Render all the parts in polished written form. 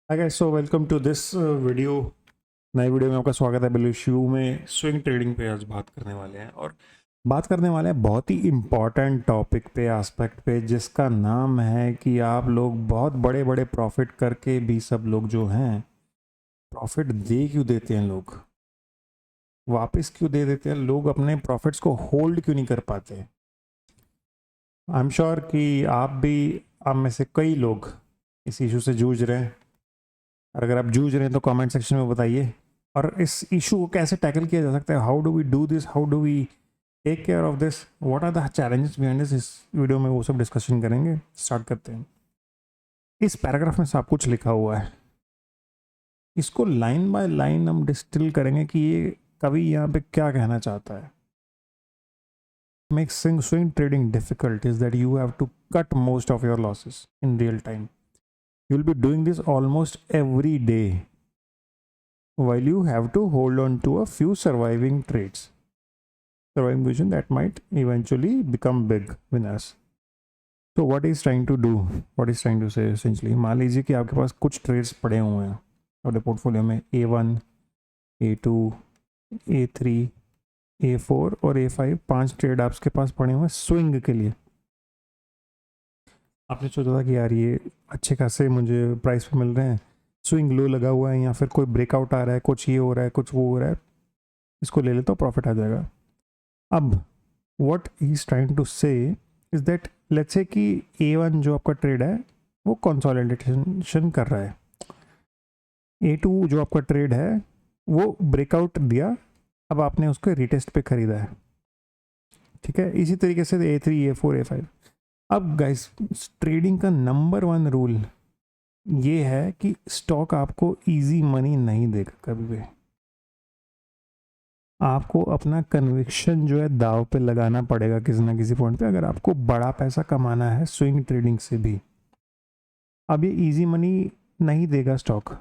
Hi guys, so welcome to this video. नए video में आपका स्वागत है। बिल्कुल में स्विंग ट्रेडिंग पे आज बात करने वाले हैं और बात करने वाले हैं बहुत ही इम्पॉर्टेंट टॉपिक पे, एस्पेक्ट पे, जिसका नाम है कि आप लोग बहुत बड़े बड़े प्रॉफिट करके भी सब लोग जो हैं प्रॉफिट दे क्यों देते हैं, लोग वापस क्यों दे देते हैं, लोग अपने प्रॉफिट्स को होल्ड क्यों नहीं कर पाते। आई एम श्योर कि आप में से कई लोग इस इशू से जूझ रहे हैं। और अगर आप जूझ रहे हैं तो कमेंट सेक्शन में बताइए और इस इशू को कैसे टैकल किया जा सकता है। How do we do this, how do we take care of this, what are the challenges behind this. इस वीडियो में वो सब डिस्कशन करेंगे। स्टार्ट करते हैं। इस पैराग्राफ में सब कुछ लिखा हुआ है, इसको लाइन बाय लाइन हम डिस्टिल करेंगे कि ये कवि यहाँ पे क्या कहना चाहता है। Makes swing trading difficult is that you have to cut most of your losses in real time. You will be doing this almost every day, while you have to hold on to a few surviving vision that might eventually become big winners. So what he's trying to do, what he's trying to say essentially, मान लीजिए कि आपके पास कुछ trades पड़े हुए हैं अपने portfolio में, A1, A2, A3, A4 और A5, 5 ट्रेड आपके पास पड़े हुए हैं स्विंग के लिए। आपने सोचा था कि यार ये अच्छे खासे मुझे प्राइस पे मिल रहे हैं, स्विंग लो लगा हुआ है या फिर कोई ब्रेकआउट आ रहा है, कुछ ये हो रहा है, कुछ वो हो रहा है, इसको ले लेता हूँ, प्रॉफिट आ जाएगा। अब what he's trying to say is that let's say कि A1 जो आपका ट्रेड है वो कंसोलिडेशन कर रहा है, A2 जो आपका ट्रेड है वो ब्रेकआउट दिया, अब आपने उसको रिटेस्ट पे खरीदा है, ठीक है। इसी तरीके से A3, A4, A5। अब गाइस, ट्रेडिंग का नंबर 1 रूल ये है कि स्टॉक आपको इजी मनी नहीं देगा कभी भी। आपको अपना कन्विक्शन जो है दाव पे लगाना पड़ेगा किसी ना किसी पॉइंट पे, अगर आपको बड़ा पैसा कमाना है स्विंग ट्रेडिंग से भी। अब ये इजी मनी नहीं देगा स्टॉक,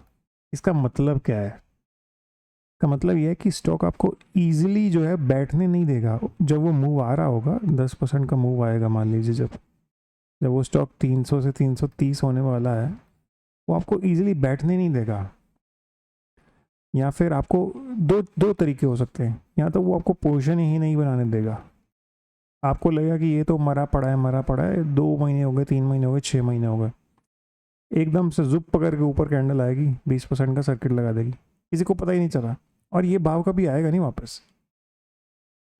इसका मतलब क्या है? इसका मतलब ये है कि स्टॉक आपको इजीली जो है बैठने नहीं देगा। जब वो मूव आ रहा होगा, 10% का मूव आएगा मान लीजिए, जब जब वो स्टॉक 300 से 330 होने वाला है, वो आपको इजीली बैठने नहीं देगा। या फिर आपको दो दो तरीके हो सकते हैं, या तो वो आपको पोजीशन ही नहीं बनाने देगा, आपको लगेगा कि ये तो मरा पड़ा है, 2 महीने हो गए, 3 महीने हो गए, 6 महीने हो गए, एकदम से जुप पकड़ के ऊपर कैंडल आएगी, 20% का सर्किट लगा देगी, किसी को पता ही नहीं चला, और ये भाव कभी आएगा नहीं वापस।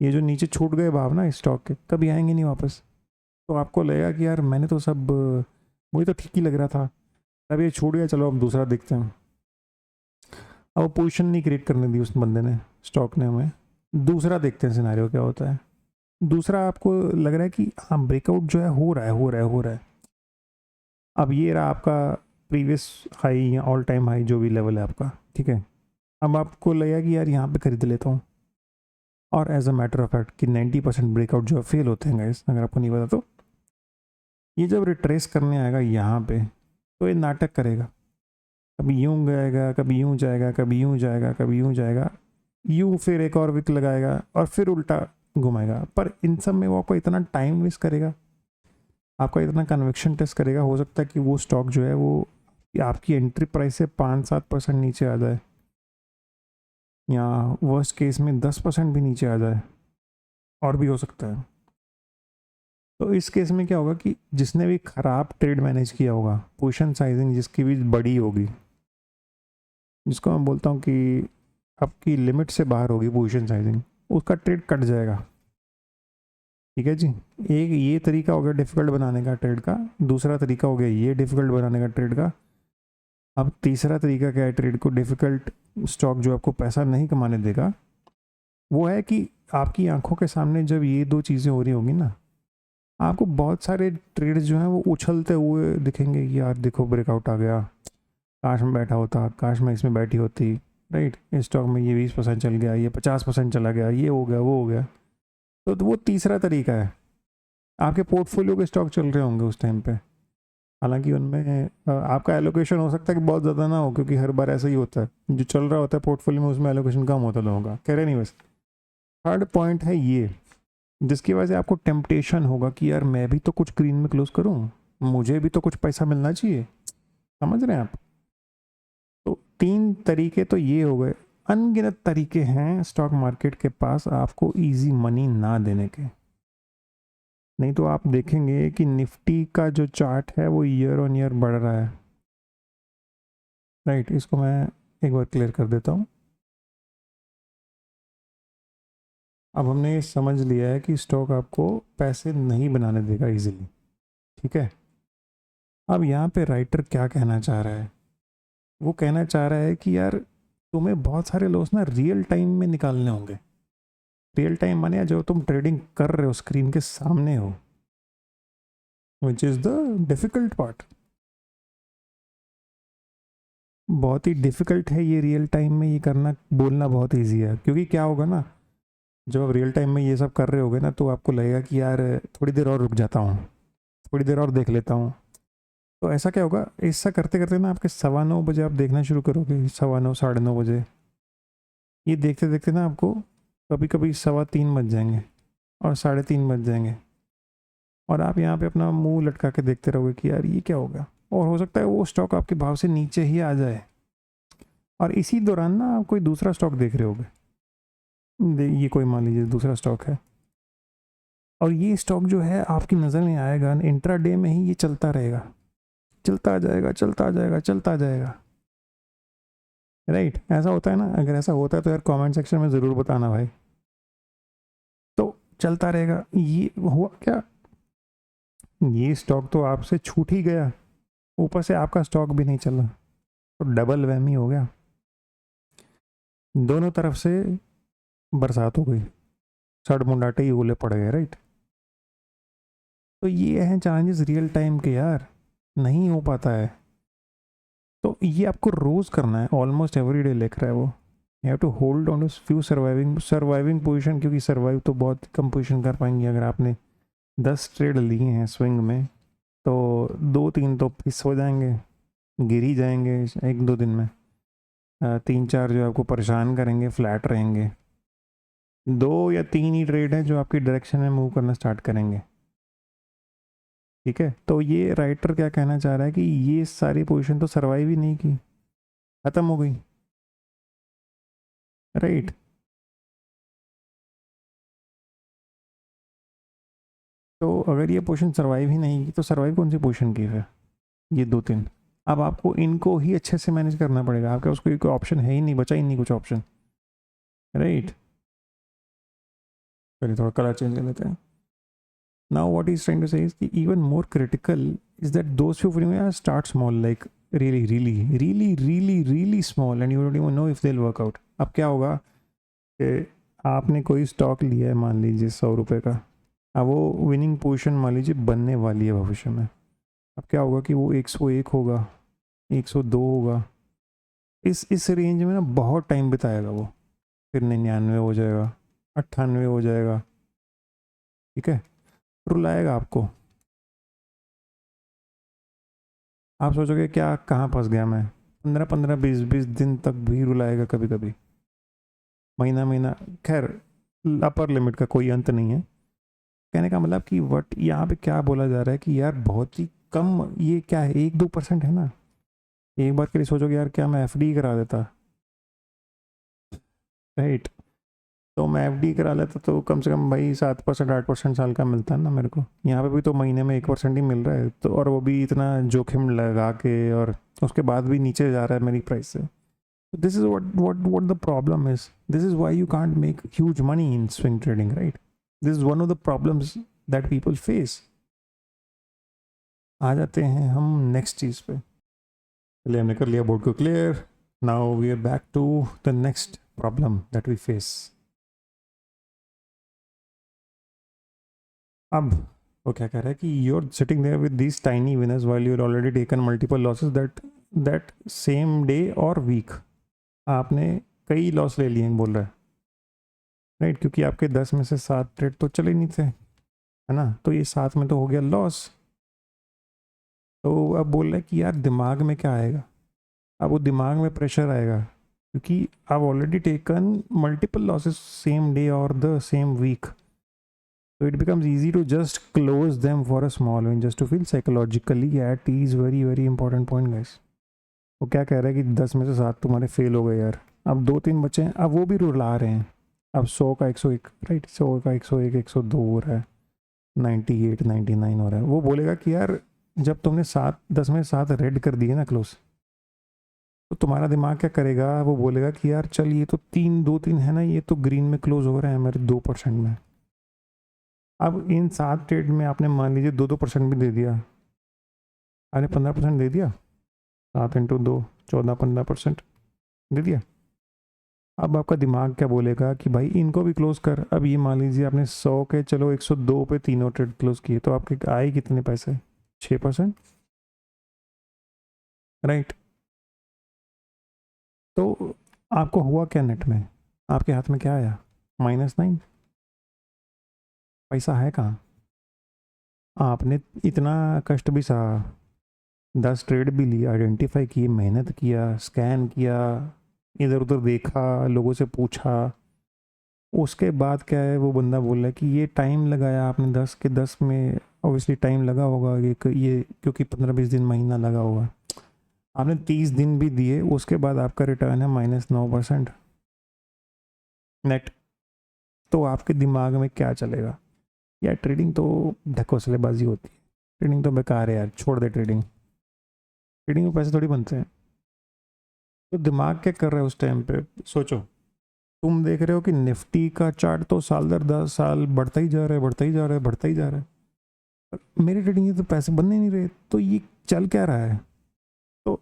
ये जो नीचे छूट गए भाव ना स्टॉक के, कभी आएंगे नहीं वापस। तो आपको लगेगा कि यार मैंने तो सब, मुझे तो ठीक ही लग रहा था, अब ये छूट गया, चलो अब दूसरा देखते हैं। अब पोजीशन नहीं क्रिएट करने दी उस बंदे ने, स्टॉक ने हमें, दूसरा देखते हैं सिनेरियो क्या होता है। दूसरा आपको लग रहा है कि हाँ ब्रेकआउट जो है हो रहा है। अब ये रहा आपका प्रीवियस हाई या ऑल टाइम हाई जो भी लेवल है आपका, ठीक है। अब आपको लगेगा कि यार यहाँ पे खरीद लेता हूँ, और as a matter of fact कि 90% ब्रेकआउट जो है फेल होते हैं गाइस, अगर आपको नहीं पता तो। ये जब रिट्रेस करने आएगा यहाँ पे, तो ये नाटक करेगा, कभी यूं जाएगा, कभी यूं जाएगा, कभी यूं जाएगा, कभी यूं जाएगा, यूं फिर एक और विक लगाएगा और फिर उल्टा घुमाएगा। पर इन सब में वो आपको इतना टाइम वेस्ट करेगा, आपका इतना कन्विक्शन टेस्ट करेगा, हो सकता है कि वो स्टॉक जो है वो आपकी एंट्री प्राइस से 5-7% नीचे आ जाए, या वर्स्ट केस में 10% भी नीचे आ जाए, और भी हो सकता है। तो इस केस में क्या होगा कि जिसने भी खराब ट्रेड मैनेज किया होगा, पोजीशन साइजिंग जिसकी भी बड़ी होगी, जिसको मैं बोलता हूँ कि आपकी लिमिट से बाहर होगी पोजीशन साइजिंग, उसका ट्रेड कट जाएगा, ठीक है जी। एक ये तरीका हो गया डिफ़िकल्ट बनाने का ट्रेड का, दूसरा तरीका हो गया ये डिफ़िकल्ट बनाने का ट्रेड का। अब तीसरा तरीका क्या है ट्रेड को डिफ़िकल्ट, स्टॉक जो आपको पैसा नहीं कमाने देगा, वो है कि आपकी आंखों के सामने जब ये 2 चीज़ें हो रही होंगी ना, आपको बहुत सारे ट्रेड्स जो हैं वो उछलते हुए दिखेंगे कि यार देखो ब्रेकआउट आ गया, काश में बैठा होता, काश में इसमें बैठी होती, राइट, इस स्टॉक में ये 20% चल गया, ये 50% चला गया, ये हो गया, वो हो गया। तो वो तीसरा तरीका है। आपके पोर्टफोलियो के स्टॉक चल रहे होंगे उस टाइम पे, हालांकि उनमें आपका एलोकेशन हो सकता है कि बहुत ज़्यादा ना हो, क्योंकि हर बार ऐसा ही होता है, जो चल रहा होता है पोर्टफोलियो में उसमें एलोकेशन कम होता लोगों का। कह रहे नहीं, बस थर्ड पॉइंट है ये, जिसकी वजह से आपको टेम्पटेशन होगा कि यार मैं भी तो कुछ ग्रीन में क्लोज करूँ, मुझे भी तो कुछ पैसा मिलना चाहिए। समझ रहे हैं आप? तीन तरीके तो ये हो गए, अनगिनत तरीके हैं स्टॉक मार्केट के पास आपको इजी मनी ना देने के। नहीं तो आप देखेंगे कि निफ्टी का जो चार्ट है वो ईयर ऑन ईयर बढ़ रहा है, राइट। इसको मैं एक बार क्लियर कर देता हूँ। अब हमने ये समझ लिया है कि स्टॉक आपको पैसे नहीं बनाने देगा इजीली, ठीक है। अब यहाँ पे राइटर क्या कहना चाह रहा है, वो कहना चाह रहा है कि यार तुम्हें बहुत सारे लॉस ना रियल टाइम में निकालने होंगे। रियल टाइम माने जो तुम ट्रेडिंग कर रहे हो स्क्रीन के सामने हो, which is the difficult part. बहुत ही डिफ़िकल्ट है ये रियल टाइम में ये करना, बोलना बहुत ईजी है। क्योंकि क्या होगा ना, जब आप रियल टाइम में ये सब कर रहे होगे ना तो आपको लगेगा कि यार थोड़ी देर और रुक जाता हूँ, थोड़ी देर और देख लेता हूँ। तो ऐसा क्या होगा, ऐसा करते करते ना आपके 9:15 बजे आप देखना शुरू करोगे, 9:15 9:30 बजे। ये देखते देखते ना आपको कभी कभी 3:15 बज जाएंगे और 3:30 बज जाएंगे, और आप यहाँ पे अपना मुंह लटका के देखते रहोगे कि यार ये क्या होगा। और हो सकता है वो स्टॉक आपके भाव से नीचे ही आ जाए, और इसी दौरान ना आप कोई दूसरा स्टॉक देख रहे होगे। ये कोई मान लीजिए दूसरा स्टॉक है, और ये स्टॉक जो है आपकी नज़र में आएगा इंट्रा डे में ही, ये चलता रहेगा, चलता जाएगा, चलता जाएगा, चलता जाएगा, राइट। ऐसा होता है ना, अगर ऐसा होता है तो यार कमेंट सेक्शन में ज़रूर बताना भाई। तो चलता रहेगा, ये हुआ क्या, ये स्टॉक तो आपसे छूट ही गया, ऊपर से आपका स्टॉक भी नहीं चला, तो डबल वहमी हो गया, दोनों तरफ से बरसात हो गई, सड़ मुंडाटे ही ओले पड़ गए, राइट। तो ये हैं चैलेंजेस रियल टाइम के यार, नहीं हो पाता है। तो ये आपको रोज़ करना है, ऑलमोस्ट एवरी डे लिख रहा है वो। You have to hold on to few surviving position, क्योंकि सर्वाइव तो बहुत कम पोजीशन कर पाएंगे। अगर आपने 10 ट्रेड लिए हैं स्विंग में, तो 2-3 तो फिस हो जाएंगे, गिर ही जाएंगे 1-2 दिन में। 3-4 जो आपको परेशान करेंगे फ्लैट रहेंगे। 2 या 3 ही ट्रेड हैं जो आपकी डायरेक्शन में मूव करना स्टार्ट करेंगे, ठीक है। तो ये राइटर क्या कहना चाह रहा है कि ये सारी पोजीशन तो सर्वाइव ही नहीं की, ख़त्म हो गई, राइट। तो अगर ये पोजीशन सर्वाइव ही नहीं की तो सर्वाइव कौन सी पोजीशन की फिर, ये 2-3। अब आपको इनको ही अच्छे से मैनेज करना पड़ेगा, आपके पास कोई ऑप्शन है ही नहीं, बचा ही नहीं कुछ ऑप्शन, राइट। चलिए थोड़ा कलर चेंज कर लेते हैं। Now what is trying to say is कि even more critical is that those few start small, like really really really really really small, and you don't even know if they will work out. अब क्या होगा कि आपने कोई stock लिया है मान लीजिए 100 रुपये का, अब वो विनिंग पोजीशन मान लीजिए बनने वाली है भविष्य में। अब क्या होगा कि वो 101 होगा, 102 होगा, इस रेंज में ना बहुत टाइम बिताएगा वो, फिर 99 हो जाएगा, 98 हो जाएगा, ठीक है, रुलाएगा आपको। आप सोचोगे क्या कहाँ फंस गया मैं, 15-15 20-20 दिन तक भी रुलाएगा, कभी कभी महीना महीना। खैर अपर लिमिट का कोई अंत नहीं है। कहने का मतलब कि वट यहाँ पे क्या बोला जा रहा है कि यार बहुत ही कम, ये क्या है 1-2% है ना। एक बार के लिए सोचोगे यार क्या मैं एफडी करा देता, राइट। तो मैं एफडी करा लेता तो कम से कम भाई 7% 8% साल का मिलता है ना मेरे को। यहाँ पे भी तो महीने में 1% ही मिल रहा है, तो और वो भी इतना जोखिम लगा के, और उसके बाद भी नीचे जा रहा है मेरी प्राइस से। This is what the problem is. This is why you can't make huge money in swing trading, right? This is one of the problems that people face. आ जाते हैं हम नेक्स्ट चीज़ पे। चलिए हमने कर लिया बोर्ड को clear. Now we are back to the next problem that we face. अब वो क्या कह रहा है कि you are sitting there with these tiny winners while you are already taken multiple losses that same day और week. आपने कई लॉस ले लिए बोल रहा है, राइट, क्योंकि आपके 10 में से 7 ट्रेड तो चले नहीं थे, है ना, तो ये 7 में तो हो गया लॉस। तो अब बोल रहा है कि यार दिमाग में क्या आएगा, अब वो दिमाग में प्रेशर आएगा, क्योंकि आप already taken multiple losses same day और the same week. So it becomes easy to just close them for a small win, just to feel psychologically at ease. Very, very important point, guys. वो क्या कह रहा है कि 10 में से 7 तुम्हारे फेल हो गए यार, अब 2-3 बचे हैं, अब वो भी रुला रहे हैं। अब 100 का 101, राइट, 100 का 101, 102 हो रहा है, 98, 99 हो रहा है। वो बोलेगा कि यार जब तुमने 10 में 7 रेड कर दिए ना क्लोज, तो तुम्हारा दिमाग क्या करेगा, वो बोलेगा कि यार चल ये तो 2-3 है ना, ये तो ग्रीन में क्लोज हो रहा है मेरे 2% में। अब इन 7 ट्रेड में आपने मान लीजिए 2-2% भी दे दिया, आपने 15% दे दिया, 7 × 2 14-15% दे दिया। अब आपका दिमाग क्या बोलेगा कि भाई इनको भी क्लोज कर। अब ये मान लीजिए आपने 100 के चलो 102 पे तीनों ट्रेड क्लोज किए, तो आपके आए कितने पैसे, 6%, राइट। तो आपको हुआ क्या नेट में, आपके हाथ में क्या आया, -9, पैसा है कहाँ। आपने इतना कष्ट भी सहा, 10 ट्रेड भी लिए, आइडेंटिफाई किए, मेहनत किया, स्कैन किया, इधर उधर देखा, लोगों से पूछा, उसके बाद क्या है, वो बंदा बोल रहा है कि ये टाइम लगाया आपने 10 के 10 में, ऑब्वियसली टाइम लगा होगा ये क्योंकि 15-20 दिन महीना लगा होगा, आपने 30 दिन भी दिए, उसके बाद आपका रिटर्न है -9% नेट। तो आपके दिमाग में क्या चलेगा, यार ट्रेडिंग तो ढकोसलेबाजी होती है, ट्रेडिंग तो बेकार है यार, छोड़ दे ट्रेडिंग, ट्रेडिंग में पैसे थोड़ी बनते हैं। तो दिमाग क्या कर रहा है उस टाइम पे, सोचो। तुम देख रहे हो कि निफ्टी का चार्ट तो साल दर 10 साल बढ़ता ही जा रहा है, बढ़ता ही जा रहा है, बढ़ता ही जा रहा है, मेरी ट्रेडिंग में तो पैसे बनने नहीं रहे, तो ये चल क्या रहा है। तो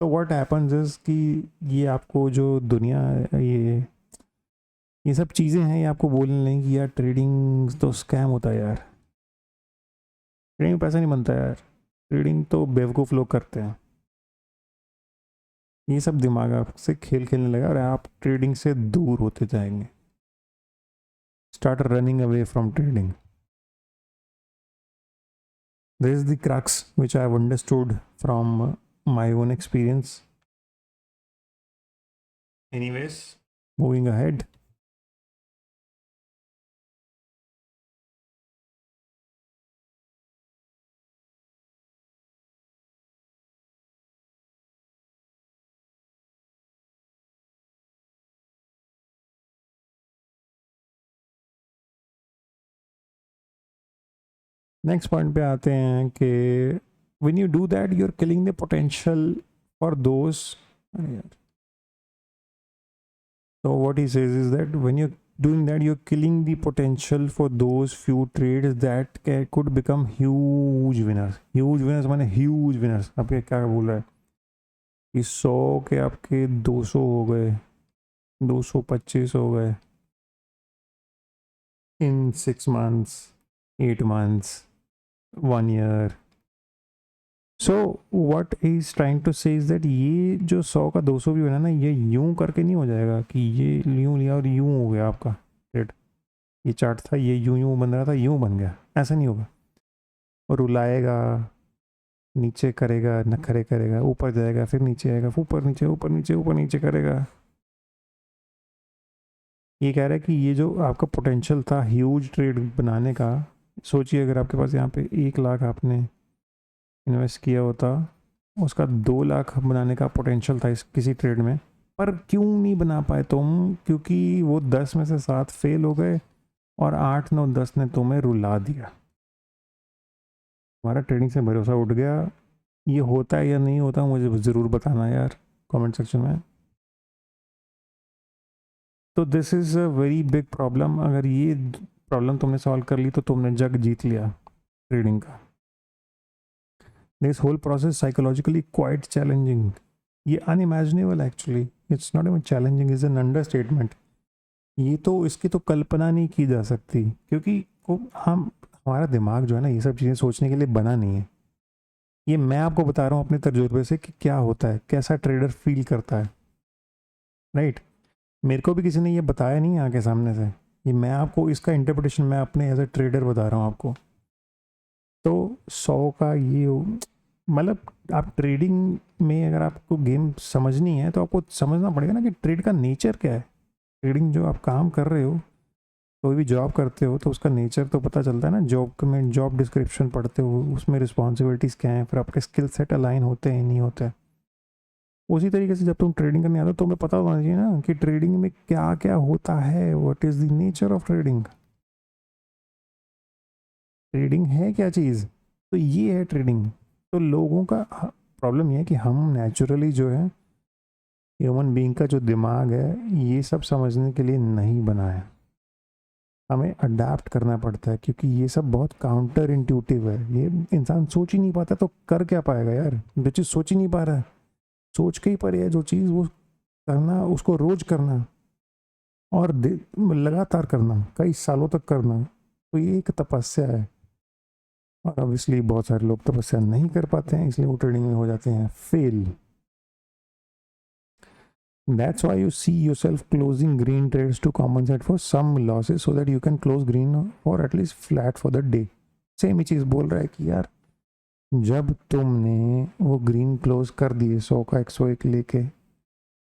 तो व्हाट हैपन्स इज कि ये आपको जो दुनिया, ये सब चीज़ें हैं, ये आपको बोलने लगी कि यार ट्रेडिंग तो स्कैम होता है यार, ट्रेडिंग में पैसा नहीं बनता यार, ट्रेडिंग तो बेवकूफ़ लोग करते हैं। ये सब दिमाग आपसे खेल खेलने लगा और आप ट्रेडिंग से दूर होते जाएंगे, start running away from trading. This is the crux which I have understood from my own experience. Anyways, moving ahead. Next point पे आते हैं कि when you do that you're killing the potential for those, so what he says is that when you're doing that you're killing the potential for those few trades that could become huge winners माने huge winners। आपके क्या बोल रहा है कि 100 के आपके 200 हो गए, 225 हो गए in 6 months, 8 months, 1 year। So what is trying to say is that ये जो 100 का 200 भी बना ना, ये यूं करके नहीं हो जाएगा कि ये यूं लिया और यूं हो गया आपका रेट, ये चार्ट था, ये यूं यूं बन रहा था, यूं बन गया, ऐसा नहीं होगा। और रुलाएगा, नीचे करेगा, नखरे करेगा, ऊपर जाएगा, फिर नीचे आएगा, ऊपर नीचे ऊपर नीचे ऊपर नीचे करेगा। ये कह रहा है कि ये जो आपका पोटेंशियल था ह्यूज ट्रेड बनाने का, सोचिए अगर आपके पास यहाँ पे 1 लाख आपने इन्वेस्ट किया होता, उसका 2 लाख बनाने का पोटेंशियल था इस किसी ट्रेड में, पर क्यों नहीं बना पाए तुम, क्योंकि वो 10 में से 7 फेल हो गए और 8, 9, 10 ने तुम्हें रुला दिया, हमारा ट्रेडिंग से भरोसा उठ गया। ये होता है या नहीं होता मुझे ज़रूर बताना यार कमेंट सेक्शन में। तो this is a very big problem, अगर ये प्रॉब्लम तुमने सॉल्व कर ली तो तुमने जग जीत लिया ट्रेडिंग का। This whole process psychologically quite challenging, ये unimaginable actually, it's not even challenging, is an understatement. ये तो इसकी तो कल्पना नहीं की जा सकती, क्योंकि हम हमारा दिमाग जो है ना, ये सब चीज़ें सोचने के लिए बना नहीं है। ये मैं आपको बता रहा हूँ अपने तजुर्बे से कि क्या होता है, कैसा ट्रेडर फील करता है, राइट। मेरे को भी किसी ने ये बताया नहीं आके सामने से, ये मैं आपको इसका इंटरप्रिटेशन मैं अपने एज ए ट्रेडर बता रहा हूँ आपको। तो 100 का ये मतलब, आप ट्रेडिंग में अगर आपको गेम समझनी है तो आपको समझना पड़ेगा ना कि ट्रेड का नेचर क्या है। ट्रेडिंग जो आप काम कर रहे हो, कोई भी जॉब करते हो तो उसका नेचर तो पता चलता है ना, जॉब में जॉब डिस्क्रिप्शन पढ़ते हो, उसमें रिस्पॉन्सिबिलिटीज़ क्या हैं, फिर आपके स्किल सेट अलाइन होते हैं नहीं होते हैं। उसी तरीके से जब तुम ट्रेडिंग करने आते हो तो तुम्हें पता होना चाहिए ना कि ट्रेडिंग में क्या क्या होता है, what is the nature of trading, trading है क्या चीज़। तो ये है ट्रेडिंग। तो लोगों का प्रॉब्लम ये है कि हम नेचुरली जो है ह्यूमन बीइंग का जो दिमाग है ये सब समझने के लिए नहीं बना है, हमें अडाप्ट करना पड़ता है क्योंकि ये सब बहुत काउंटर इंट्यूटिव है। ये इंसान सोच ही नहीं पाता तो कर क्या पाएगा यार, जो चीज़ सोच ही नहीं पा रहा है, सोच के ही परे है जो चीज़, वो करना, उसको रोज करना और लगातार करना, कई सालों तक करना, तो ये एक तपस्या है। और ऑब्वियसली बहुत सारे लोग तपस्या नहीं कर पाते हैं, इसलिए वो ट्रेडिंग में हो जाते हैं fail. That's why you see yourself closing green trades to compensate for some losses so that you can close green or at least flat for the day. Same ही चीज़ बोल रहा है कि यार जब तुमने वो ग्रीन क्लोज कर दिए 100 का 101 लेके,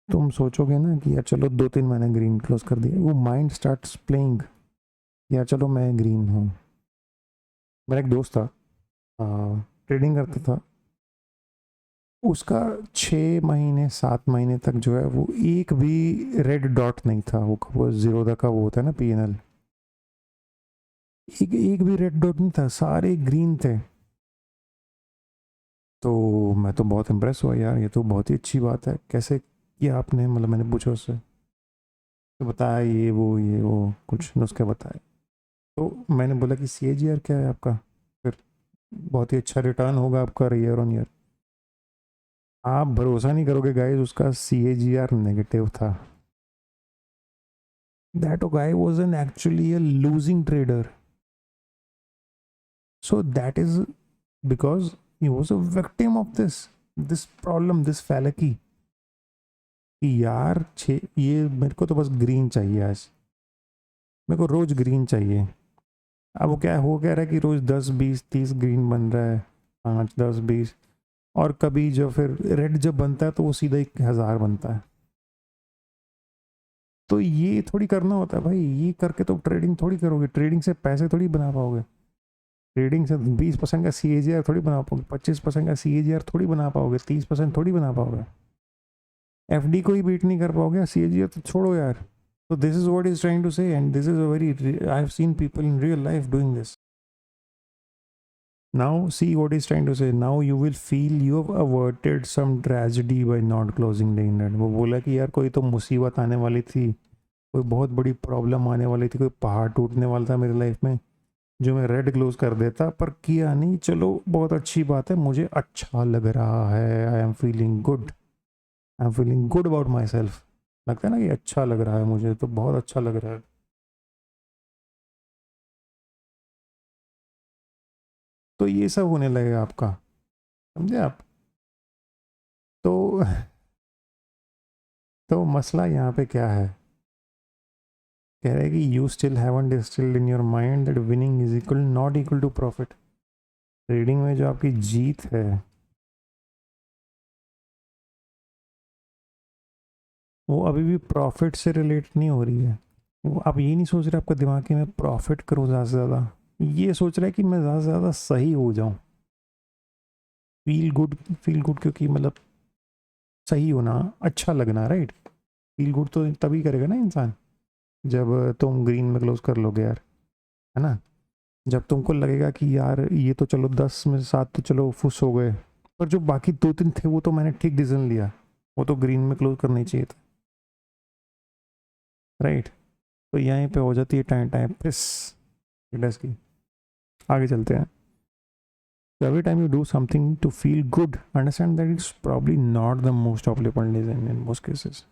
तुम सोचोगे ना कि यार चलो 2-3 महीने ग्रीन क्लोज कर दिए, वो माइंड स्टार्ट्स प्लेइंग, यार चलो मैं ग्रीन हूँ। मेरा एक दोस्त था, ट्रेडिंग करता था, उसका 6 महीने 7 महीने तक जो है वो एक भी रेड डॉट नहीं था, वो जीरो का वो होता है ना PNL, एक भी रेड डॉट नहीं था, सारे ग्रीन थे। तो मैं तो बहुत इम्प्रेस हुआ यार, ये तो बहुत ही अच्छी बात है, कैसे किया आपने, मतलब मैंने पूछा उससे, तो बताया ये वो कुछ नुस्खे बताए। तो मैंने बोला कि CAGR क्या है आपका, फिर बहुत ही अच्छा रिटर्न होगा आपका ईयर ऑन ईयर। आप भरोसा नहीं करोगे गाइस, उसका CAGR नेगेटिव था। That guy was an actually a losing trader. So that is because he was a victim of this problem, this fallacy कि यार ये मेरे को तो बस ग्रीन चाहिए, आज मेरे को रोज ग्रीन चाहिए। अब वो क्या हो कह रहा है कि रोज 10 20 30 ग्रीन बन रहा है, 5 10 20, और कभी जो फिर रेड जब बनता है तो वो सीधा 1000 बनता है। तो ये थोड़ी करना होता है भाई, ये करके तो ट्रेडिंग थोड़ी करोगे, ट्रेडिंग से पैसे थोड़ी बना पाओगे, ट्रेडिंग से 20% का CAGR थोड़ी बना पाओगे, 25% का CAGR थोड़ी बना पाओगे, 30% थोड़ी बना पाओगे, FD को ही बीट नहीं कर पाओगे, CAGR तो छोड़ो यार। तो this is what is trying to say, and this is a very, I have seen people in real life doing this. Now see what he's trying to say. Now you will feel you have averted some tragedy by not closing the inlet. वो बोला कि यार कोई तो मुसीबत आने वाली थी, कोई बहुत बड़ी प्रॉब्लम आने वाली थी, कोई पहाड़ टूटने वाला था मेरी लाइफ में, जो मैं रेड क्लोज कर देता, पर किया नहीं। चलो बहुत अच्छी बात है, मुझे अच्छा लग रहा है, I am feeling good, I am feeling good about my self. लगता है ना कि अच्छा लग रहा है, मुझे तो बहुत अच्छा लग रहा है। तो ये सब होने लगेगा आपका, समझे आप। तो तो मसला यहाँ पे क्या है, कह रहे हैं कि you still haven't distilled in your mind that winning is equal not equal to profit. Trading में जो आपकी जीत है वो अभी भी प्रॉफिट से रिलेट नहीं हो रही है। वो आप ये नहीं सोच रहे आपका दिमाग कि मैं प्रॉफिट करूँ ज़्यादा से ज़्यादा, ये सोच रहा है कि मैं ज़्यादा से ज़्यादा सही हो जाऊँ, फील गुड, फील गुड क्योंकि मतलब सही होना, अच्छा लगना, राइट। फील गुड तो तभी करेगा ना इंसान जब तुम ग्रीन में क्लोज कर लोगे यार, है ना। जब तुमको लगेगा कि यार ये तो चलो 10 में से 7 तो चलो फुस हो गए, पर जो बाकी 2-3 थे वो तो मैंने ठीक डिसीजन लिया, वो तो ग्रीन में क्लोज करना ही चाहिए था, राइट। तो यहीं पे हो जाती है टाइम टाइम प्रेस की। आगे चलते हैं। So every time you do something to feel good, understand that it's probably not the most optimal design in most cases.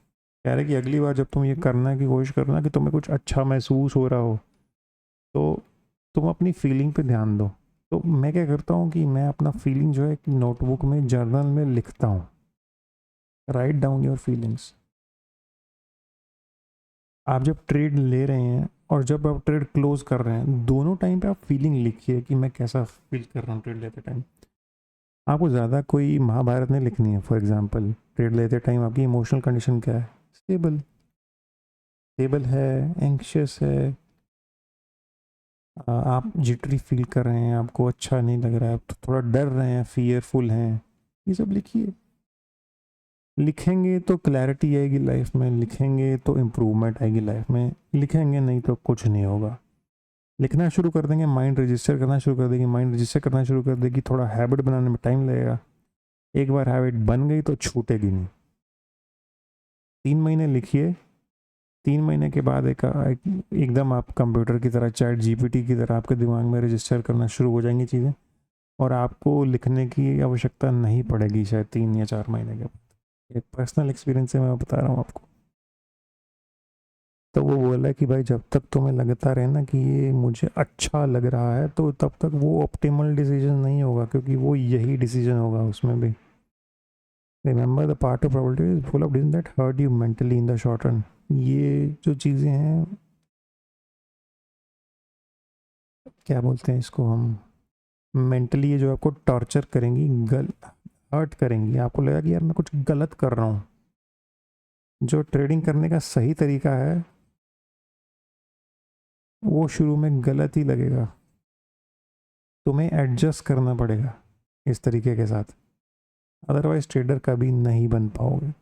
कह रहे कि अगली बार जब तुम ये करने की कोशिश करना कि तुम्हें कुछ अच्छा महसूस हो रहा हो, तो तुम अपनी फीलिंग पे ध्यान दो। तो मैं क्या करता हूँ कि मैं अपना फीलिंग जो है एक नोटबुक में, जर्नल में लिखता हूँ, राइट डाउन योर फीलिंग्स। आप जब ट्रेड ले रहे हैं और जब आप ट्रेड क्लोज कर रहे हैं, दोनों टाइम पे आप फीलिंग लिखिए कि मैं कैसा फील कर रहा हूँ ट्रेड लेते टाइम। आपको ज़्यादा कोई महाभारत नहीं लिखनी है। फॉर एग्जांपल ट्रेड लेते टाइम आपकी इमोशनल कंडीशन क्या है, स्टेबल, स्टेबल है, एंक्शियस है, आप जिटरी फील कर रहे हैं, आपको अच्छा नहीं लग रहा है, आप तो थोड़ा डर रहे हैं, फियरफुल हैं, ये सब लिखिए। लिखेंगे तो क्लैरिटी आएगी लाइफ में, लिखेंगे तो इम्प्रूवमेंट आएगी लाइफ में, लिखेंगे नहीं तो कुछ नहीं होगा। लिखना शुरू कर देंगे, माइंड रजिस्टर करना शुरू कर देगी, माइंड रजिस्टर करना शुरू कर देगी, थोड़ा हैबिट बनाने में टाइम लगेगा। एक बार हैबिट बन गई तो छूटेगी नहीं। 3 महीने लिखिए, 3 महीने के बाद एकदम आप कंप्यूटर की तरह, चैट जीपीटी की तरह आपके दिमाग में रजिस्टर करना शुरू हो जाएंगी चीज़ें, और आपको लिखने की आवश्यकता नहीं पड़ेगी शायद 3 या 4 महीने के बाद। एक पर्सनल एक्सपीरियंस से मैं बता रहा हूँ आपको। तो वो बोला कि भाई जब तक तुम्हें लगता रहे ना कि ये मुझे अच्छा लग रहा है, तो तब तक वो ऑप्टिमल डिसीजन नहीं होगा, क्योंकि वो यही डिसीजन होगा उसमें भी। Remember the part of probability is full of decision that hurt you mentally in the short run. ये जो चीज़ें हैं, क्या बोलते हैं इसको हम, मेंटली ये जो आपको टॉर्चर करेंगी, हर्ट करेंगी, आपको लगेगा कि यार मैं कुछ गलत कर रहा हूँ। जो ट्रेडिंग करने का सही तरीका है वो शुरू में गलत ही लगेगा, तुम्हें एडजस्ट करना पड़ेगा इस तरीके के साथ, अदरवाइज ट्रेडर कभी नहीं बन पाओगे।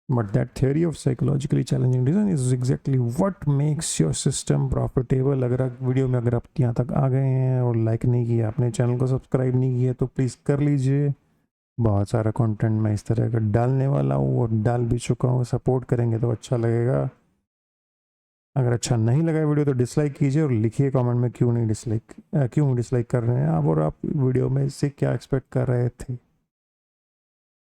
But that theory of psychologically challenging design is exactly what makes your system profitable। अगर आप वीडियो में अगर आप यहाँ तक आ गए हैं और लाइक नहीं किया, अपने चैनल को सब्सक्राइब नहीं किया, तो प्लीज़ कर लीजिए। बहुत सारा कंटेंट मैं इस तरह का डालने वाला हूँ और डाल भी चुका हूँ। सपोर्ट करेंगे तो अच्छा लगेगा। अगर अच्छा नहीं लगा वीडियो तो डिसलाइक कीजिए और लिखिए कमेंट में क्यों डिसलाइक कर रहे हैं आप, और आप वीडियो में से क्या एक्सपेक्ट कर रहे थे।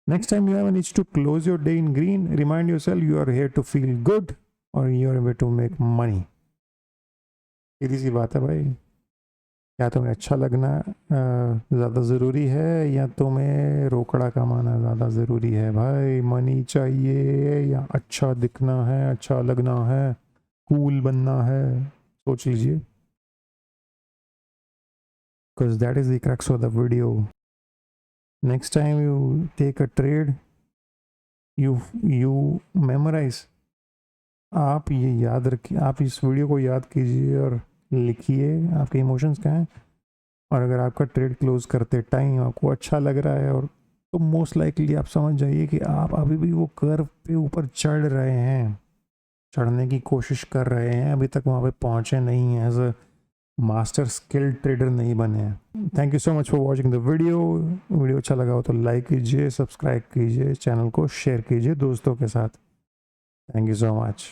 Next time you have an itch to close your day in green, remind yourself you are here to feel good or you are here to make money। सीधी सी बात है भाई, क्या तुम्हें अच्छा लगना ज़्यादा ज़रूरी है या तुम्हें रोकड़ा कमाना ज़्यादा ज़रूरी है? भाई मनी चाहिए या अच्छा दिखना है, अच्छा लगना है, कूल बनना है? सोच लीजिए, because that is the crux of the video. Next time you take a trade, you memorise, आप ये याद रखिए, आप इस वीडियो को याद कीजिए और लिखिए आपके इमोशंस क्या हैं। और अगर आपका ट्रेड क्लोज करते टाइम आपको अच्छा लग रहा है, और तो मोस्ट लाइकली आप समझ जाइए कि आप अभी भी वो कर्व पे ऊपर चढ़ रहे हैं, चढ़ने की कोशिश कर रहे हैं, अभी तक वहाँ पे पहुँचे नहीं हैं, as a master skilled trader नहीं बने हैं। Thank you so much for watching the video अच्छा लगा हो तो लाइक कीजिए, सब्सक्राइब कीजिए, चैनल को शेयर कीजिए दोस्तों के साथ। Thank you so much.